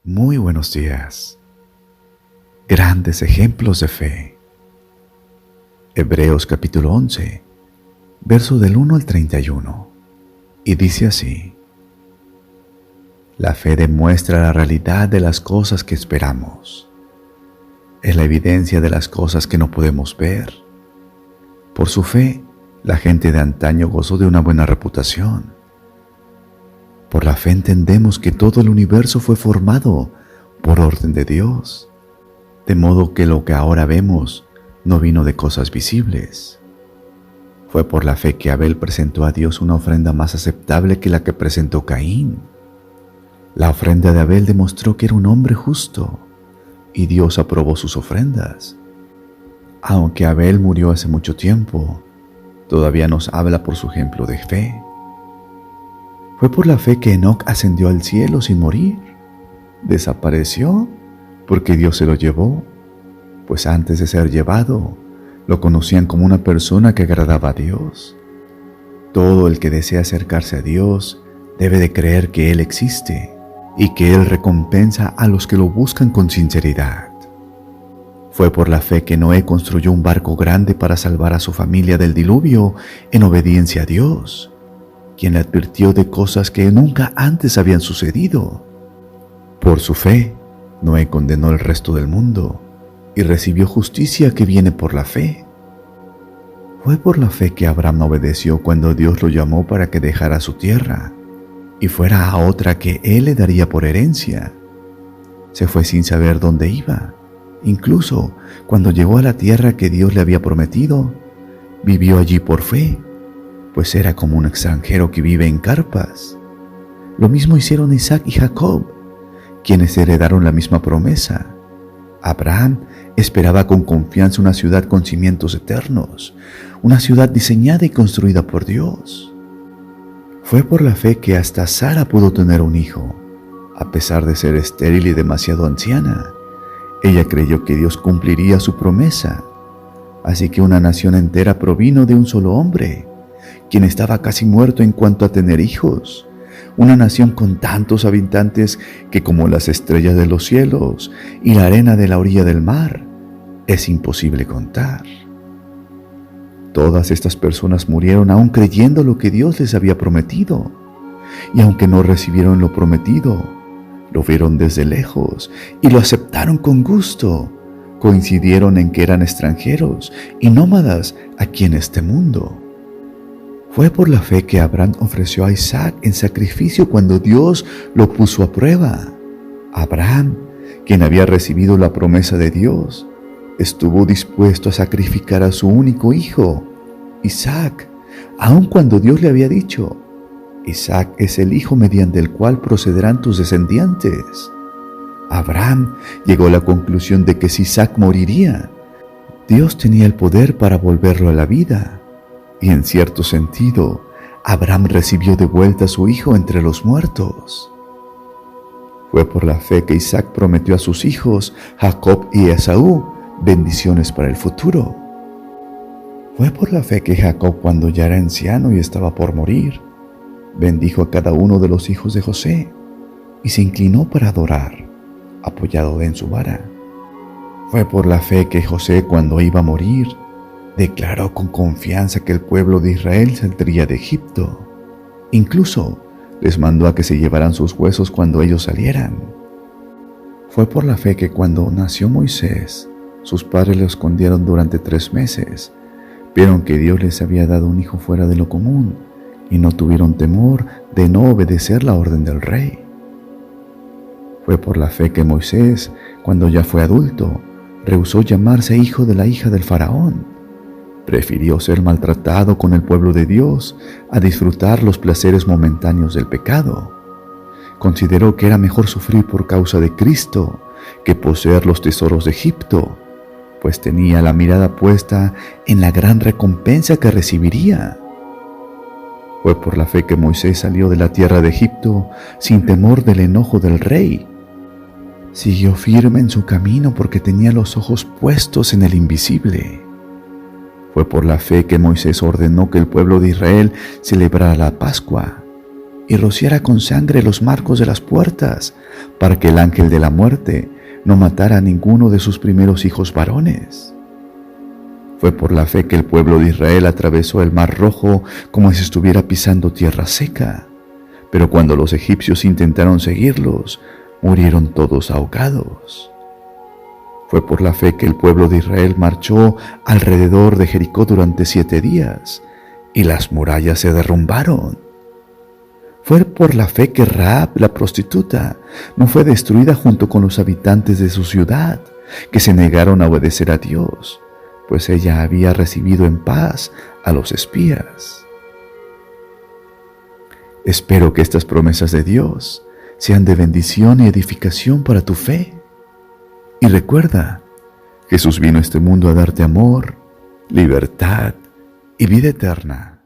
Muy buenos días. Grandes ejemplos de fe. Hebreos capítulo 11, verso del 1 al 31. Y dice así: La fe demuestra la realidad de las cosas que esperamos. Es la evidencia de las cosas que no podemos ver. Por su fe, la gente de antaño gozó de una buena reputación. Por la fe entendemos que todo el universo fue formado por orden de Dios, de modo que lo que ahora vemos no vino de cosas visibles. Fue por la fe que Abel presentó a Dios una ofrenda más aceptable que la que presentó Caín. La ofrenda de Abel demostró que era un hombre justo, y Dios aprobó sus ofrendas. Aunque Abel murió hace mucho tiempo, todavía nos habla por su ejemplo de fe. Fue por la fe que Enoc ascendió al cielo sin morir. Desapareció porque Dios se lo llevó, pues antes de ser llevado, lo conocían como una persona que agradaba a Dios. Todo el que desea acercarse a Dios debe de creer que Él existe y que Él recompensa a los que lo buscan con sinceridad. Fue por la fe que Noé construyó un barco grande para salvar a su familia del diluvio en obediencia a Dios, quien le advirtió de cosas que nunca antes habían sucedido. Por su fe, Noé condenó el resto del mundo y recibió justicia que viene por la fe. Fue por la fe que Abraham obedeció cuando Dios lo llamó para que dejara su tierra y fuera a otra que Él le daría por herencia. Se fue sin saber dónde iba. Incluso cuando llegó a la tierra que Dios le había prometido, vivió allí por fe, pues era como un extranjero que vive en carpas. Lo mismo hicieron Isaac y Jacob, quienes heredaron la misma promesa. Abraham esperaba con confianza una ciudad con cimientos eternos, una ciudad diseñada y construida por Dios. Fue por la fe que hasta Sara pudo tener un hijo, a pesar de ser estéril y demasiado anciana. Ella creyó que Dios cumpliría su promesa, así que una nación entera provino de un solo hombre, quien estaba casi muerto en cuanto a tener hijos. Una nación con tantos habitantes que, como las estrellas de los cielos y la arena de la orilla del mar, es imposible contar. Todas estas personas murieron aún creyendo lo que Dios les había prometido, y aunque no recibieron lo prometido, lo vieron desde lejos y lo aceptaron con gusto. Coincidieron en que eran extranjeros y nómadas aquí en este mundo. Fue por la fe que Abraham ofreció a Isaac en sacrificio cuando Dios lo puso a prueba. Abraham, quien había recibido la promesa de Dios, estuvo dispuesto a sacrificar a su único hijo, Isaac, aun cuando Dios le había dicho: Isaac es el hijo mediante el cual procederán tus descendientes. Abraham llegó a la conclusión de que si Isaac moriría, Dios tenía el poder para volverlo a la vida. Y en cierto sentido, Abraham recibió de vuelta a su hijo entre los muertos. Fue por la fe que Isaac prometió a sus hijos, Jacob y Esaú, bendiciones para el futuro. Fue por la fe que Jacob, cuando ya era anciano y estaba por morir, bendijo a cada uno de los hijos de José y se inclinó para adorar, apoyado en su vara. Fue por la fe que José, cuando iba a morir, declaró con confianza que el pueblo de Israel saldría de Egipto. Incluso les mandó a que se llevaran sus huesos cuando ellos salieran. Fue por la fe que cuando nació Moisés, sus padres lo escondieron durante 3 meses. Vieron que Dios les había dado un hijo fuera de lo común y no tuvieron temor de no obedecer la orden del rey. Fue por la fe que Moisés, cuando ya fue adulto, rehusó llamarse hijo de la hija del faraón. Prefirió ser maltratado con el pueblo de Dios a disfrutar los placeres momentáneos del pecado. Consideró que era mejor sufrir por causa de Cristo que poseer los tesoros de Egipto, pues tenía la mirada puesta en la gran recompensa que recibiría. Fue por la fe que Moisés salió de la tierra de Egipto sin temor del enojo del rey. Siguió firme en su camino porque tenía los ojos puestos en el invisible. Fue por la fe que Moisés ordenó que el pueblo de Israel celebrara la Pascua y rociara con sangre los marcos de las puertas, para que el ángel de la muerte no matara a ninguno de sus primeros hijos varones. Fue por la fe que el pueblo de Israel atravesó el mar Rojo como si estuviera pisando tierra seca, pero cuando los egipcios intentaron seguirlos, murieron todos ahogados. Fue por la fe que el pueblo de Israel marchó alrededor de Jericó durante 7 días, y las murallas se derrumbaron. Fue por la fe que Rahab, la prostituta, no fue destruida junto con los habitantes de su ciudad, que se negaron a obedecer a Dios, pues ella había recibido en paz a los espías. Espero que estas promesas de Dios sean de bendición y edificación para tu fe. Y recuerda, Jesús vino a este mundo a darte amor, libertad y vida eterna.